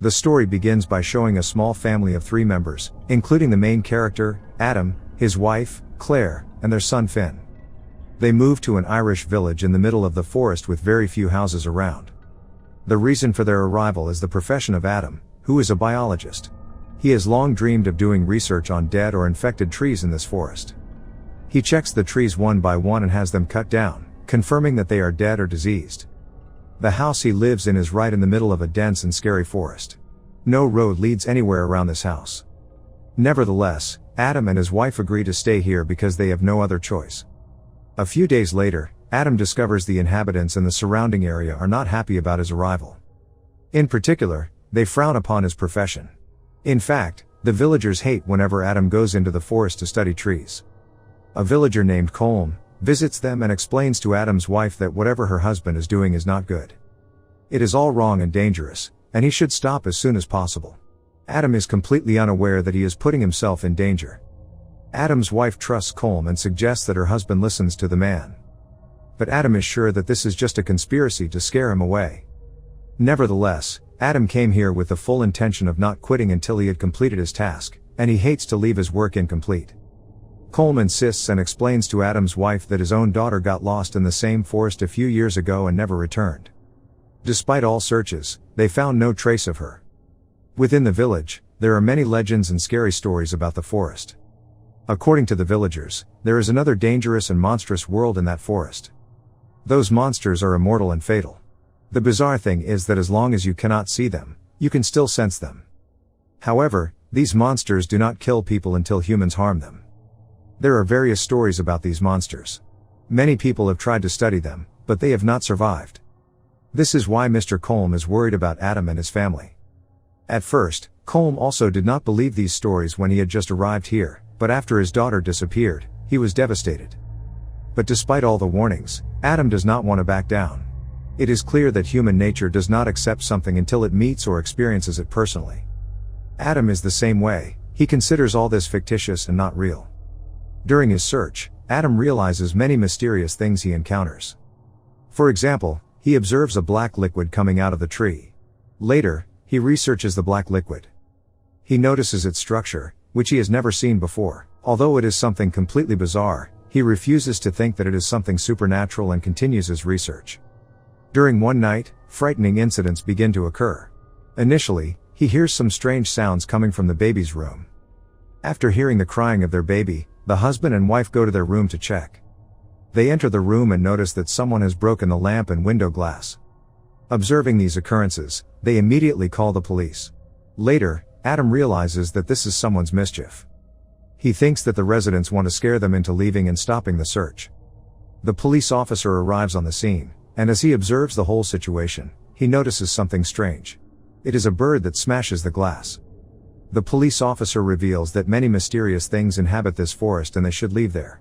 The story begins by showing a small family of 3 members, including the main character, Adam, his wife, Claire, and their son Finn. They move to an Irish village in the middle of the forest with very few houses around. The reason for their arrival is the profession of Adam, who is a biologist. He has long dreamed of doing research on dead or infected trees in this forest. He checks the trees one by one and has them cut down, confirming that they are dead or diseased. The house he lives in is right in the middle of a dense and scary forest. No road leads anywhere around this house. Nevertheless, Adam and his wife agree to stay here because they have no other choice. A few days later, Adam discovers the inhabitants in the surrounding area are not happy about his arrival. In particular, they frown upon his profession. In fact, the villagers hate whenever Adam goes into the forest to study trees. A villager named Colm visits them and explains to Adam's wife that whatever her husband is doing is not good. It is all wrong and dangerous, and he should stop as soon as possible. Adam is completely unaware that he is putting himself in danger. Adam's wife trusts Colm and suggests that her husband listens to the man. But Adam is sure that this is just a conspiracy to scare him away. Nevertheless, Adam came here with the full intention of not quitting until he had completed his task, and he hates to leave his work incomplete. Colm insists and explains to Adam's wife that his own daughter got lost in the same forest a few years ago and never returned. Despite all searches, they found no trace of her. Within the village, there are many legends and scary stories about the forest. According to the villagers, there is another dangerous and monstrous world in that forest. Those monsters are immortal and fatal. The bizarre thing is that as long as you cannot see them, you can still sense them. However, these monsters do not kill people until humans harm them. There are various stories about these monsters. Many people have tried to study them, but they have not survived. This is why Mr. Colm is worried about Adam and his family. At first, Colm also did not believe these stories when he had just arrived here, but after his daughter disappeared, he was devastated. But despite all the warnings, Adam does not want to back down. It is clear that human nature does not accept something until it meets or experiences it personally. Adam is the same way. He considers all this fictitious and not real. During his search, Adam realizes many mysterious things he encounters. For example, he observes a black liquid coming out of the tree. Later, he researches the black liquid. He notices its structure, which he has never seen before. Although it is something completely bizarre, he refuses to think that it is something supernatural and continues his research. During one night, frightening incidents begin to occur. Initially, he hears some strange sounds coming from the baby's room. After hearing the crying of their baby, the husband and wife go to their room to check. They enter the room and notice that someone has broken the lamp and window glass. Observing these occurrences, they immediately call the police. Later, Adam realizes that this is someone's mischief. He thinks that the residents want to scare them into leaving and stopping the search. The police officer arrives on the scene, and as he observes the whole situation, he notices something strange. It is a bird that smashes the glass. The police officer reveals that many mysterious things inhabit this forest and they should leave there.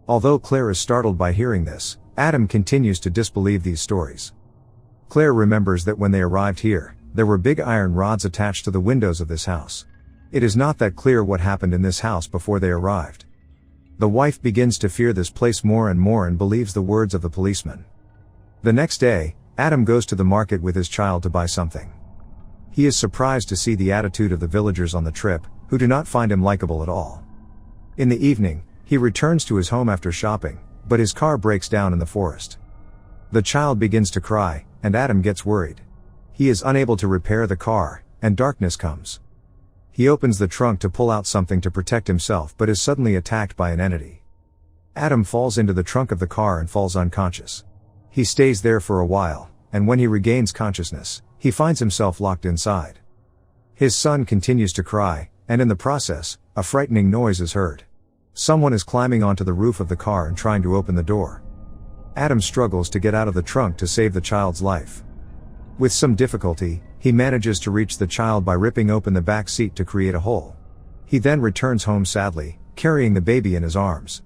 Although Claire is startled by hearing this, Adam continues to disbelieve these stories. Claire remembers that when they arrived here, there were big iron rods attached to the windows of this house. It is not that clear what happened in this house before they arrived. The wife begins to fear this place more and more and believes the words of the policeman. The next day, Adam goes to the market with his child to buy something. He is surprised to see the attitude of the villagers on the trip, who do not find him likable at all. In the evening, he returns to his home after shopping, but his car breaks down in the forest. The child begins to cry, and Adam gets worried. He is unable to repair the car, and darkness comes. He opens the trunk to pull out something to protect himself but is suddenly attacked by an entity. Adam falls into the trunk of the car and falls unconscious. He stays there for a while, and when he regains consciousness, he finds himself locked inside. His son continues to cry, and in the process, a frightening noise is heard. Someone is climbing onto the roof of the car and trying to open the door. Adam struggles to get out of the trunk to save the child's life. With some difficulty, he manages to reach the child by ripping open the back seat to create a hole. He then returns home sadly, carrying the baby in his arms.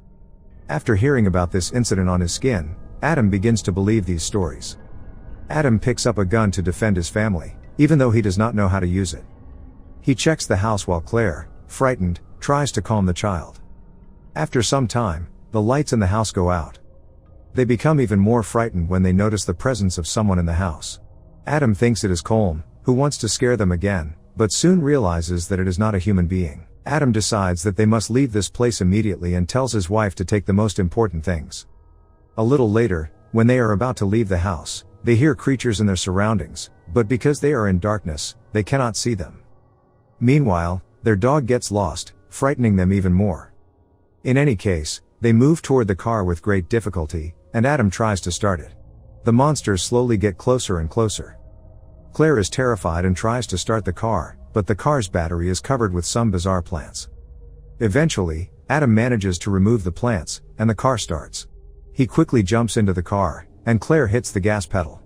After hearing about this incident on his skin, Adam begins to believe these stories. Adam picks up a gun to defend his family, even though he does not know how to use it. He checks the house while Claire, frightened, tries to calm the child. After some time, the lights in the house go out. They become even more frightened when they notice the presence of someone in the house. Adam thinks it is Colm, who wants to scare them again, but soon realizes that it is not a human being. Adam decides that they must leave this place immediately and tells his wife to take the most important things. A little later, when they are about to leave the house, they hear creatures in their surroundings, but because they are in darkness, they cannot see them. Meanwhile, their dog gets lost, frightening them even more. In any case, they move toward the car with great difficulty, and Adam tries to start it. The monsters slowly get closer and closer. Claire is terrified and tries to start the car, but the car's battery is covered with some bizarre plants. Eventually, Adam manages to remove the plants, and the car starts. He quickly jumps into the car, and Claire hits the gas pedal.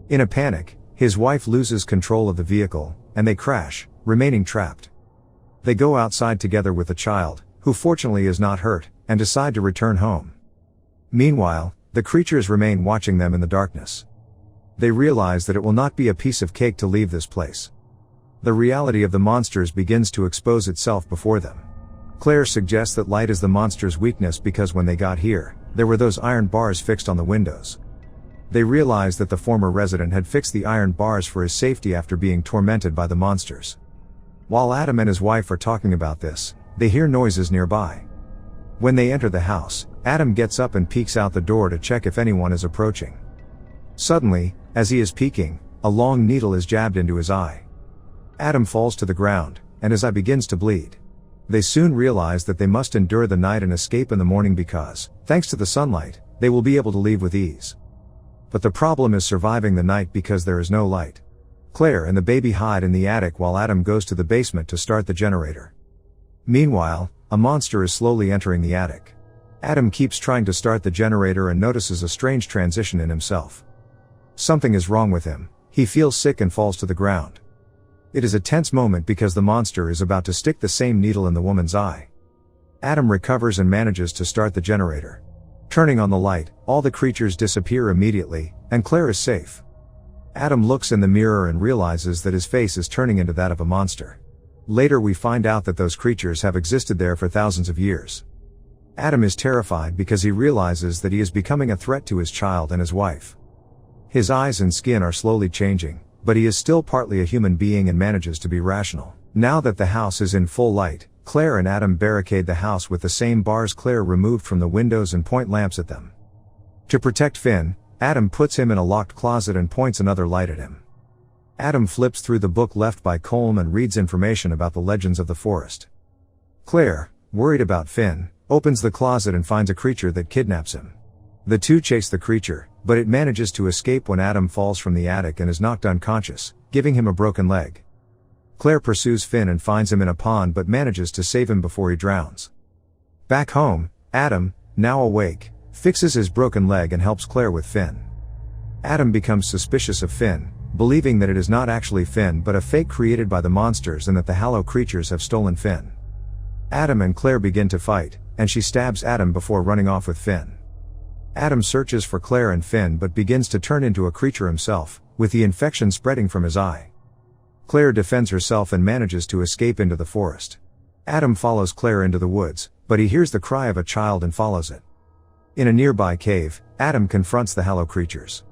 In a panic, his wife loses control of the vehicle, and they crash, remaining trapped. They go outside together with the child, who fortunately is not hurt, and decide to return home. Meanwhile, the creatures remain watching them in the darkness. They realize that it will not be a piece of cake to leave this place. The reality of the monsters begins to expose itself before them. Claire suggests that light is the monster's weakness because when they got here, there were those iron bars fixed on the windows. They realize that the former resident had fixed the iron bars for his safety after being tormented by the monsters. While Adam and his wife are talking about this, they hear noises nearby. When they enter the house, Adam gets up and peeks out the door to check if anyone is approaching. Suddenly, as he is peeking, a long needle is jabbed into his eye. Adam falls to the ground, and his eye begins to bleed. They soon realize that they must endure the night and escape in the morning because, thanks to the sunlight, they will be able to leave with ease. But the problem is surviving the night because there is no light. Claire and the baby hide in the attic while Adam goes to the basement to start the generator. Meanwhile, a monster is slowly entering the attic. Adam keeps trying to start the generator and notices a strange transition in himself. Something is wrong with him. He feels sick and falls to the ground. It is a tense moment because the monster is about to stick the same needle in the woman's eye. Adam recovers and manages to start the generator. Turning on the light, all the creatures disappear immediately, and Claire is safe. Adam looks in the mirror and realizes that his face is turning into that of a monster. Later we find out that those creatures have existed there for thousands of years. Adam is terrified because he realizes that he is becoming a threat to his child and his wife. His eyes and skin are slowly changing, but he is still partly a human being and manages to be rational. Now that the house is in full light, Claire and Adam barricade the house with the same bars Claire removed from the windows and point lamps at them. To protect Finn, Adam puts him in a locked closet and points another light at him. Adam flips through the book left by Colm and reads information about the legends of the forest. Claire, worried about Finn, opens the closet and finds a creature that kidnaps him. The two chase the creature, but it manages to escape when Adam falls from the attic and is knocked unconscious, giving him a broken leg. Claire pursues Finn and finds him in a pond but manages to save him before he drowns. Back home, Adam, now awake, fixes his broken leg and helps Claire with Finn. Adam becomes suspicious of Finn, believing that it is not actually Finn but a fake created by the monsters and that the Hallow creatures have stolen Finn. Adam and Claire begin to fight, and she stabs Adam before running off with Finn. Adam searches for Claire and Finn but begins to turn into a creature himself, with the infection spreading from his eye. Claire defends herself and manages to escape into the forest. Adam follows Claire into the woods, but he hears the cry of a child and follows it. In a nearby cave, Adam confronts the Hallow creatures.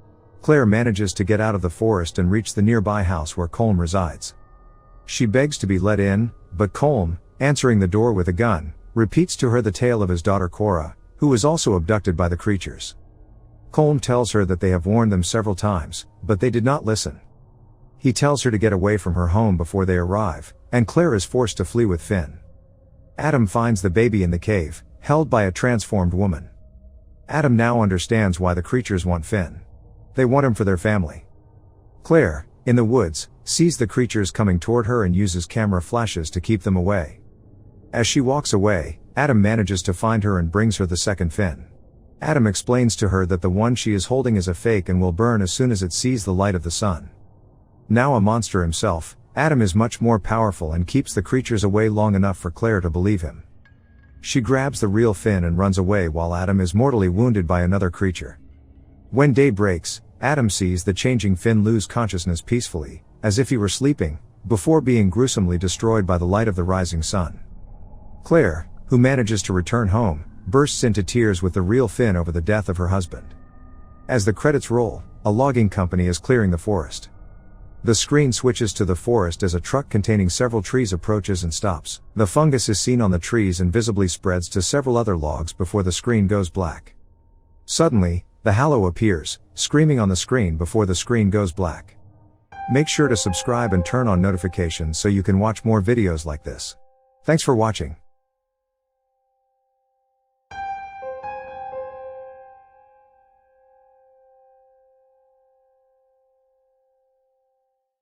Claire manages to get out of the forest and reach the nearby house where Colm resides. She begs to be let in, but Colm, answering the door with a gun, repeats to her the tale of his daughter Cora, who was also abducted by the creatures. Colm tells her that they have warned them several times, but they did not listen. He tells her to get away from her home before they arrive, and Claire is forced to flee with Finn. Adam finds the baby in the cave, held by a transformed woman. Adam now understands why the creatures want Finn. They want him for their family. Claire, in the woods, sees the creatures coming toward her and uses camera flashes to keep them away. As she walks away, Adam manages to find her and brings her the second Finn. Adam explains to her that the one she is holding is a fake and will burn as soon as it sees the light of the sun. Now a monster himself, Adam is much more powerful and keeps the creatures away long enough for Claire to believe him. She grabs the real Finn and runs away while Adam is mortally wounded by another creature. When day breaks, Adam sees the changing Finn lose consciousness peacefully, as if he were sleeping, before being gruesomely destroyed by the light of the rising sun. Claire, who manages to return home, bursts into tears with the real Finn over the death of her husband. As the credits roll, a logging company is clearing the forest. The screen switches to the forest as a truck containing several trees approaches and stops. The fungus is seen on the trees and visibly spreads to several other logs before the screen goes black. Suddenly, the Hallow appears, screaming on the screen before the screen goes black. Make sure to subscribe and turn on notifications so you can watch more videos like this. Thanks for watching.